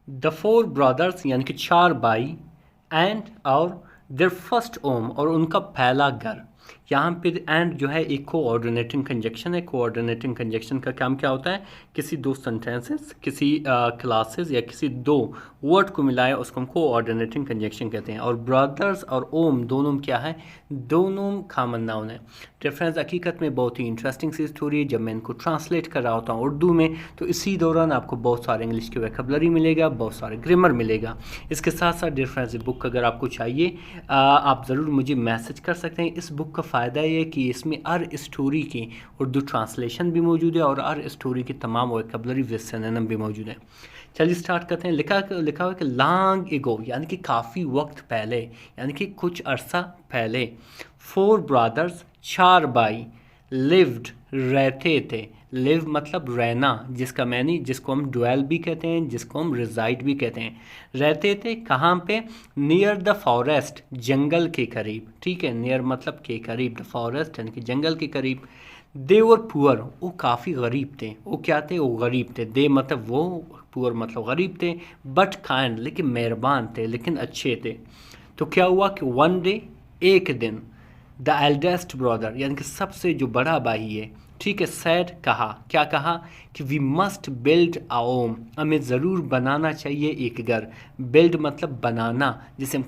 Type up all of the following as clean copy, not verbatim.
The four brothers यानी कि चार भाई, एंड और देयर फर्स्ट होम और उनका पहला घर। यहाँ पे एंड जो है एक कोऑर्डिनेटिंग कंजक्शन है। कोऑर्डिनेटिंग कंजक्शन का काम क्या होता है? किसी दो सेंटेंसेस, किसी क्लासेस या किसी दो वर्ड को मिलाए उसको हम कोऑर्डिनेटिंग कंजक्शन कहते हैं। और ब्रदर्स और ओम दोनों में क्या है? दोनों कॉमन नाउन है। डिफरेंस हकीकत में बहुत ही इंटरेस्टिंग सी स्टोरी है। जब मैं इनको ट्रांसलेट कर रहा होता हूँ उर्दू में तो इसी दौरान आपको बहुत सारे इंग्लिश की वोकैबुलरी मिलेगा, बहुत सारे ग्रामर मिलेगा। इसके साथ साथ डिफरेंस बुक अगर आपको चाहिए आप ज़रूर मुझे मैसेज कर सकते हैं। इस बुक का फ़ायदा ये है कि इसमें हर स्टोरी की उर्दू ट्रांसलेशन भी मौजूद है और हर स्टोरी की तमाम वोकैबुलरी विद सिनोनिम भी मौजूद है। चलिए स्टार्ट करते हैं। लिखा हुआ है कि लॉन्ग एगो यानी कि काफ़ी वक्त पहले, यानी कि कुछ अरसा पहले, फोर ब्रदर्स चार भाई, लिव्ड रहते थे। लिव मतलब रहना, जिसका मैनी जिसको हम ड्वेल भी कहते हैं, जिसको हम रिजाइड भी कहते हैं। रहते थे कहाँ पे? नियर द फॉरेस्ट, जंगल के करीब। ठीक है, नियर मतलब के करीब, द फॉरेस्ट यानी कि जंगल के करीब। दे वर पुअर, वो काफ़ी गरीब थे। वो क्या थे? वो गरीब थे। दे मतलब वो, पुअर मतलब गरीब थे। बट काइंड लेकिन मेहरबान थे, लेकिन अच्छे थे। तो क्या हुआ कि वन डे एक दिन, द एल्डेस्ट ब्रदर यानी कि सबसे जो बड़ा भाई है, ठीक है, सैड कहा, क्या कहा? कि we must build a home, हमें ज़रूर बनाना चाहिए एक घर। बिल्ड मतलब बनाना, जिसे हम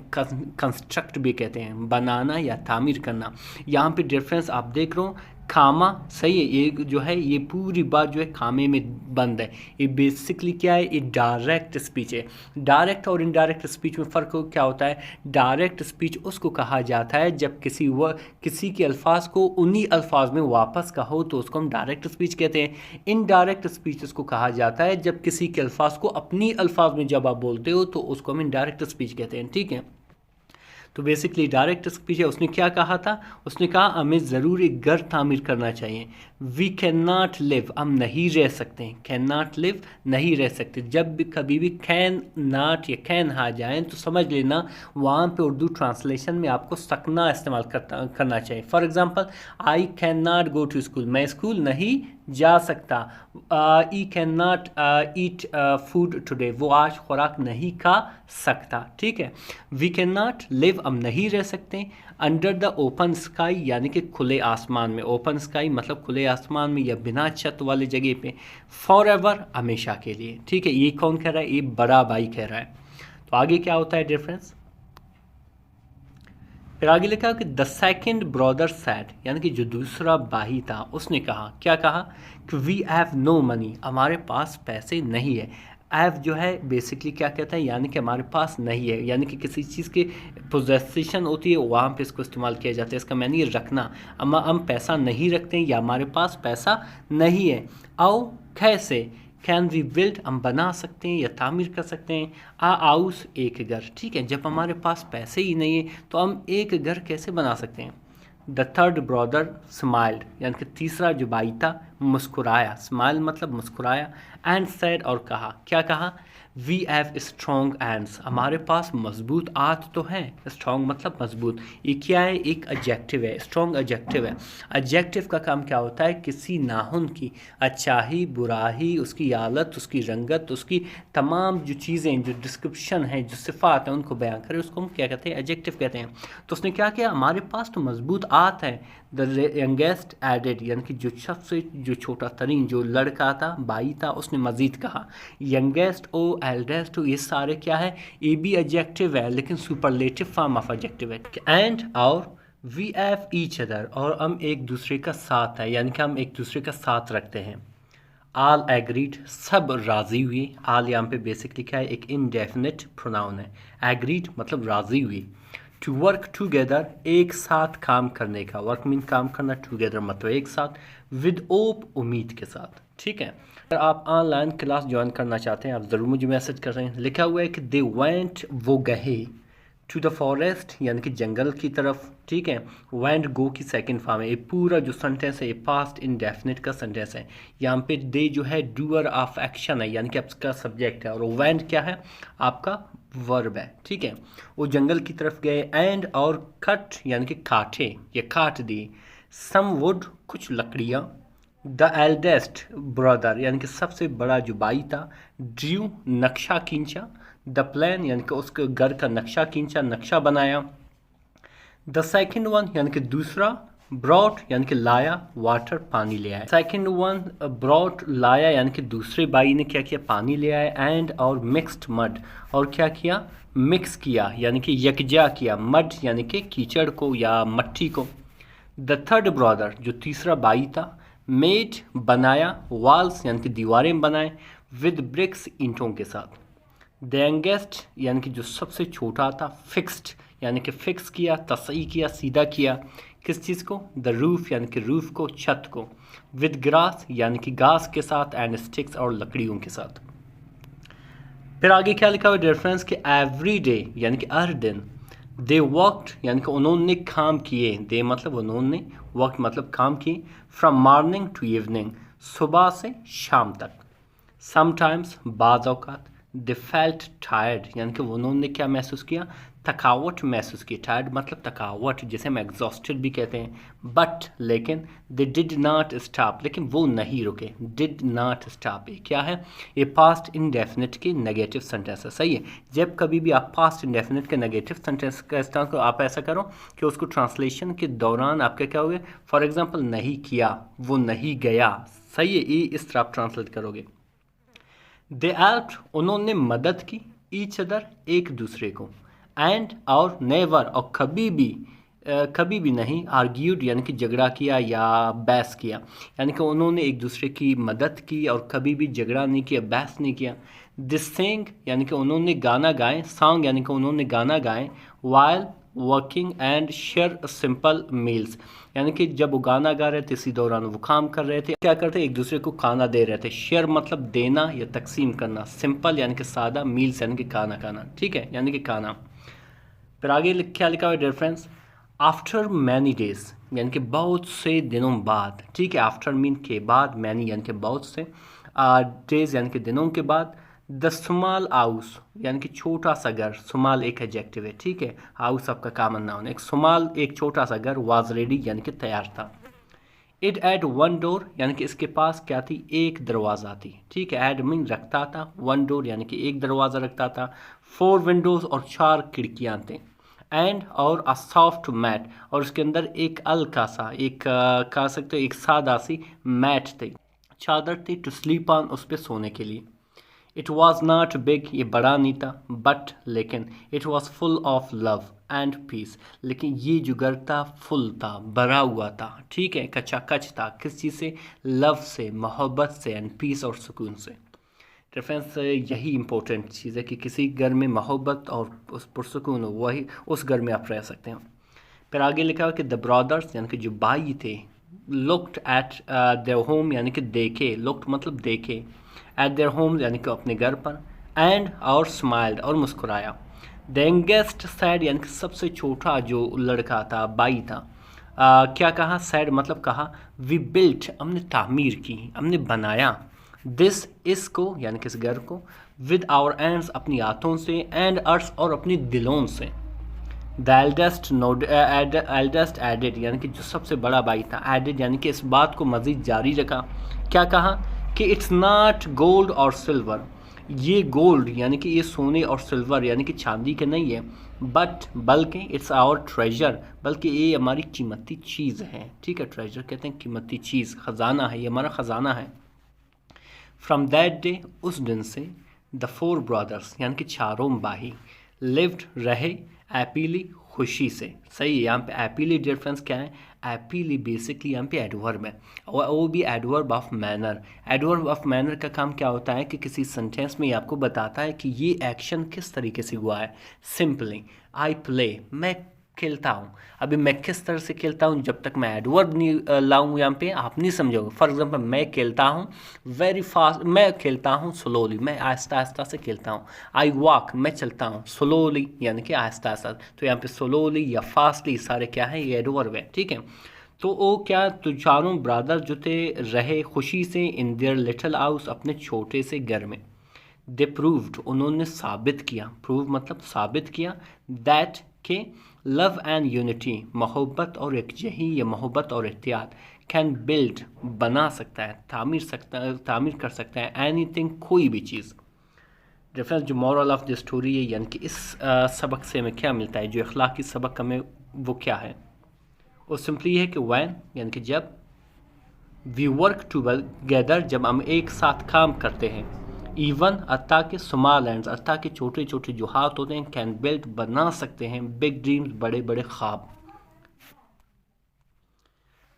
कंस्ट्रक्ट भी कहते हैं, बनाना या तामीर करना। यहाँ पे डिफरेंस आप देख रहे हो, खामा सही है, ये जो है ये पूरी बात जो है खामे में बंद है। ये बेसिकली क्या है? ये डायरेक्ट स्पीच है। डायरेक्ट और इनडायरेक्ट स्पीच में फ़र्क क्या होता है? डायरेक्ट स्पीच उसको कहा जाता है जब किसी के अल्फाज को उन्हीं अल्फाज में वापस कहो तो उसको हम डायरेक्ट स्पीच कहते हैं। इनडायरेक्ट स्पीच उसको कहा जाता है जब किसी के अल्फाज को अपनी अल्फाज में जब आप बोलते हो तो उसको हम इनडायरेक्ट स्पीच कहते हैं। ठीक है, तो बेसिकली डायरेक्ट स्पीच है। उसने क्या कहा था? उसने कहा हमें ज़रूर एक घर तामीर करना चाहिए। वी कैन नॉट लिव, हम नहीं रह सकते हैं। कैन नॉट लिव, नहीं रह सकते। जब भी कभी भी कैन नॉट या कैन आ जाएँ तो समझ लेना वहाँ पे उर्दू ट्रांसलेशन में आपको सकना इस्तेमाल करना चाहिए। For example, I can not go to school, मैं स्कूल नहीं जा सकता। I can not eat food today, वो आज खुराक नहीं खा सकता। ठीक है, वी कैन नॉट लिव, हम नहीं रह सकते। अंडर द ओपन स्काई यानी कि खुले आसमान में। ओपन स्काई मतलब खुले आसमान में या बिना छत वाले जगह पे। फॉर एवर, हमेशा के लिए। ठीक है, ये कौन कह रहा है? ये बड़ा भाई कह रहा है। तो आगे क्या होता है डिफरेंस? फिर आगे लिखा कि द सेकेंड ब्रदर सैड यानी कि जो दूसरा भाई था उसने कहा, क्या कहा? कि वी हैव नो मनी, हमारे पास पैसे नहीं है। हैव जो है बेसिकली क्या कहता है? यानी कि हमारे पास नहीं है, यानी कि किसी चीज़ की पोजेशन होती है वहाँ पे इसको इस्तेमाल किया जाता है। इसका मैंने रखना, हम पैसा नहीं रखते हैं या हमारे पास पैसा नहीं है। आओ कैसे? कैन वी बिल्ड, हम बना सकते हैं या तामीर कर सकते हैं। आ हाउस, एक घर। ठीक है, जब हमारे पास पैसे ही नहीं है तो हम एक घर कैसे बना सकते हैं? द थर्ड ब्रदर स्माइल्ड यानी कि तीसरा जो भाई था मुस्कुराया। स्माइल मतलब मुस्कुराया। एंड सैड और कहा, क्या कहा? वी हैव स्ट्रॉन्ग हैंड्स, हमारे पास मजबूत हाथ तो हैं। स्ट्रॉन्ग मतलब मजबूत। ये क्या है? एक एडजेक्टिव है, स्ट्रॉन्ग एडजेक्टिव है। एडजेक्टिव का काम क्या होता है? किसी नाहुन की अच्छाई बुराई, उसकी हालत, उसकी रंगत, उसकी तमाम जो चीज़ें, जो डिस्क्रिप्शन है, जो सिफात हैं उनको बयां करे, उसको हम क्या कहते हैं? एडजेक्टिव कहते हैं। तो उसने क्या किया? हमारे पास तो मजबूत हाथ है। द यंगेस्ट एडेड यानी कि जो सबसे जो छोटा तरीन जो लड़का था, भाई था, उसने मजीद कहा। यंगेस्ट ओ एल्डेस्ट हो, ये सारे क्या है? ये भी एडजेक्टिव है लेकिन सुपरलेटिव फॉर्म ऑफ एडजेक्टिव है। एंड और वी हैव ईच अदर, और हम एक दूसरे का साथ है, यानी कि हम एक दूसरे का साथ रखते हैं। आल एग्रीड, सब राज़ी हुए। आल यहाँ पे बेसिकली क्या है? एक इनडेफिनिट प्रोनाउन है। एग्रीड मतलब राज़ी हुई। टू वर्क टुगेदर, एक साथ काम करने का। वर्क मीन काम करना, टुगेदर मतलब एक साथ। विद ओप, उम्मीद के साथ। ठीक है, अगर आप ऑनलाइन क्लास ज्वाइन करना चाहते हैं आप ज़रूर मुझे मैसेज कर रहे हैं। लिखा हुआ है कि दे वेंट, वो गए। टू द फॉरेस्ट यानी कि जंगल की तरफ। ठीक है, वेंट गो की सेकंड फॉर्म है। ये पूरा जो सेंटेंस है ये पास्ट इंडेफिनिट का सेंटेंस है। यहाँ पे दे जो है डूअर ऑफ एक्शन है, यानी कि आपका सब्जेक्ट है, और वेंट क्या है? आपका वर्ब है। ठीक है, वो जंगल की तरफ गए। एंड और कट यानी कि काटे या काट दिए। सम वुड, कुछ लकड़ियाँ। द एल्डेस्ट ब्रदर यानी कि सबसे बड़ा जो भाई था, ड्रू नक्शा खींचा, द प्लान यानी कि उसके घर का नक्शा खींचा, नक्शा बनाया। द सेकेंड वन यानी कि दूसरा, ब्रॉट यानी कि लाया, वाटर पानी ले आया। सेकेंड वन ब्रॉट लाया यानी कि दूसरे भाई ने क्या किया, पानी ले आया। एंड और मिक्स्ड मड, और क्या किया, मिक्स किया यानी कि यकजा किया, मड यानी कि कीचड़ को या मट्टी को। द थर्ड ब्रदर जो तीसरा भाई था, मेड बनाया, वॉल्स यानी कि दीवारें बनाए, विद ब्रिक्स ईंटों के साथ। द यंगेस्ट यानी कि जो सबसे छोटा था, फिक्स्ड यानी कि फिक्स किया, तसही किया, सीधा किया, किस चीज़ को, द रूफ यानी कि रूफ को, छत को, विद ग्रास यानी कि घास के साथ, एंड स्टिक्स और लकड़ियों के साथ। फिर आगे क्या लिखा हुआ रेफरेंस कि एवरी डे यानी कि हर दिन, दे वर्कड यानी कि उन्होंने काम किए, दे मतलब उन्होंने, वर्क मतलब काम किए, फ्रॉम मॉर्निंग टू इवनिंग, सुबह से शाम तक। समटाइम्स बाज़ औक़ात, दे फेल्ट टायर्ड यानी कि उन्होंने क्या महसूस किया, थकावट महसूस की। टायर्ड मतलब थकावट, जिसे हम एग्जॉस्टेड भी कहते हैं। बट लेकिन, दे डिड नॉट स्टॉप लेकिन वो नहीं रुके, डिड नॉट स्टॉप ये क्या है, ये पास्ट इंडेफिनिट के नेगेटिव सेंटेंस है। सही है, जब कभी भी आप पास्ट इंडेफिनिट के नेगेटिव सेंटेंस का इस्तेमाल करो, आप ऐसा करो कि उसको ट्रांसलेशन के दौरान आपका क्या होगा, फॉर एग्जाम्पल नहीं किया, वो नहीं गया। सही है, ये इस तरह आप ट्रांसलेट करोगे। दे हेल्प्ड उन्होंने मदद की, ईच अदर एक दूसरे को, एंड और नेवर और कभी भी नहीं, आर्ग्यूड यानी कि झगड़ा किया या बहस किया, यानी कि उन्होंने एक दूसरे की मदद की और कभी भी झगड़ा नहीं किया, बहस नहीं किया। दिस सिंग यानी कि उन्होंने गाना गाए, सॉन्ग यानी कि उन्होंने गाना गाए, while working and share simple meals यानी कि जब वो गाना गा रहे थे इसी दौरान वो काम कर रहे थे, क्या करते एक दूसरे को खाना दे रहे थे। शेयर मतलब देना या तकसीम करना, सिंपल यानी कि सादा, मील्स यानी कि खाना खाना, ठीक है, यानी कि खाना। फिर आगे क्या लिखा हुआ रेफरेंस, आफ्टर मैनी डेज यानी कि बहुत से दिनों बाद, ठीक है, आफ्टर मीन के बाद, मैनी यानी कि बहुत से, डेज यानी कि दिनों के बाद। द स्मॉल हाउस यानी कि छोटा सा घर, स्मॉल एक एडजेक्टिव है, ठीक है, हाउस आपका कॉमन नाउन है, एक स्मॉल एक छोटा सा घर, वाज रेडी यानी कि तैयार था। इट एड वन डोर यानी कि इसके पास क्या थी, एक दरवाज़ा थी, ठीक है, एड मीन रखता था, वन डोर यानी कि एक दरवाज़ा रखता था, फोर विंडोज़ और चार खिड़कियाँ थी, एंड और अ सॉफ्ट मैट और उसके अंदर एक हल्का सा, एक कह सकते हो एक सादा सी मैट थी, चादर थी, टू स्लीप ऑन उस पर सोने के लिए। इट वॉज नॉट बिग ये बड़ा नहीं था, बट लेकिन it was full of love and peace लेकिन ये जो घर था फुल था, भरा हुआ था, ठीक है, कच्चा कच था, किस चीज़ से, लव से, मोहब्बत से, एंड पीस और सुकून से। रेफरेंस यही इंपॉर्टेंट चीज़ है कि किसी घर में मोहब्बत और उस पुरसुकून हो, वही उस घर में आप रह सकते हैं। फिर आगे लिखा हुआ कि द ब्रदर्स यानी कि जो भाई थे, लुक्ड एट देयर होम यानी कि देखे, लुक्ड मतलब देखे, एट देयर होम यानी कि अपने घर पर, एंड और स्माइल्ड और मुस्कुराया। द यंगेस्ट सैड यानी कि सबसे छोटा जो लड़का था, भाई था, क्या कहा, सैड मतलब कहा, वी बिल्ट हमने तामीर की, हमने बनाया, दिस इसको यानी कि इस घर को, विद आवर हैंड्स अपनी हाथों से, एंड अर्स और अपनी दिलों से। द एल्डेस्ट एडेड यानी कि जो सबसे बड़ा भाई था, एडेड यानी कि इस बात को मज़ीद जारी रखा, क्या कहा कि इट्स नॉट गोल्ड और सिल्वर, ये गोल्ड यानी कि ये सोने और सिल्वर यानी कि चांदी के नहीं है, बट बल्कि इट्स आवर ट्रेजर बल्कि ये हमारी कीमती चीज़ है, ठीक है, ट्रेजर कहते हैं कीमती चीज़, ख़जाना है, ये हमारा ख़जाना है। फ्रॉम दैट डे उस दिन से, द फोर ब्रदर्स यानी कि चारों भाई, लिव्ड रहे, हैप्पीली खुशी से। सही है, यहाँ पे हैप्पीली डिफरेंस क्या है, हैप्पीली बेसिकली यहाँ पे एडवर्ब है, और वो भी adverb of manner. Adverb of manner का काम क्या होता है कि किसी सेंटेंस में ये आपको बताता है कि ये एक्शन किस तरीके से हुआ है। सिंपली, आई प्ले मैं खेलता हूँ, अभी मैं किस तरह से खेलता हूँ, जब तक मैं एडवर्ब नहीं लाऊँ यहाँ पे आप नहीं समझोगे। फॉर एग्जांपल, मैं खेलता हूँ वेरी फास्ट, मैं खेलता हूँ स्लोली, मैं आहिस्ता आहिस्ता से खेलता हूँ। आई वॉक मैं चलता हूँ स्लोली यानी कि आहिस्ता आहिस्ता, तो यहाँ पे स्लोली या फास्टली सारे क्या है, ये एडवर्ब है, ठीक है। तो वो क्या, तो चारों ब्रदर जो थे रहे खुशी से, इन देयर लिटिल हाउस अपने छोटे से घर में। दे प्रूव्ड उन्होंने साबित किया, प्रूव मतलब साबित किया, दैट कि लव एंड यूनिटी, मोहब्बत और एकजही या मोहब्बत और इत्तेहाद, कैन बिल्ड बना सकता है, तामीर कर सकता है एनीथिंग, कोई भी चीज़। रेफरेंस जो मॉरल ऑफ द स्टोरी है, यानी कि इस सबक से हमें क्या मिलता है, जो अखलाकी सबक हमें वो क्या है, वो सिंपली है कि वैन यानी कि जब, वी वर्क टुगेदर जब हम एक साथ काम करते हैं, इवन अत्ता के स्मॉल एंड्स, अत्ता के छोटे छोटे जो हाथ होते हैं, कैन बिल्ड बना सकते हैं बिग ड्रीम्स, बड़े बड़े ख्वाब।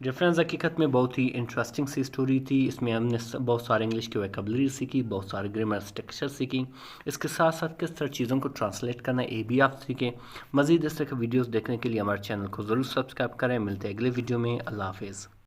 रेफरेंस हकीकत में बहुत ही इंटरेस्टिंग सी स्टोरी थी। इसमें हमने बहुत सारे इंग्लिश की वोकैबुलरी सीखी, बहुत सारे ग्रामर स्ट्रक्चर सीखी। इसके साथ साथ किस तरह चीज़ों को ट्रांसलेट करना है ये भी आप सीखें। मज़ीद इस तरह के वीडियोस देखने के लिए हमारे चैनल को ज़रूर सब्सक्राइब करें। मिलते हैं अगले वीडियो में। अल्लाह हाफिज़।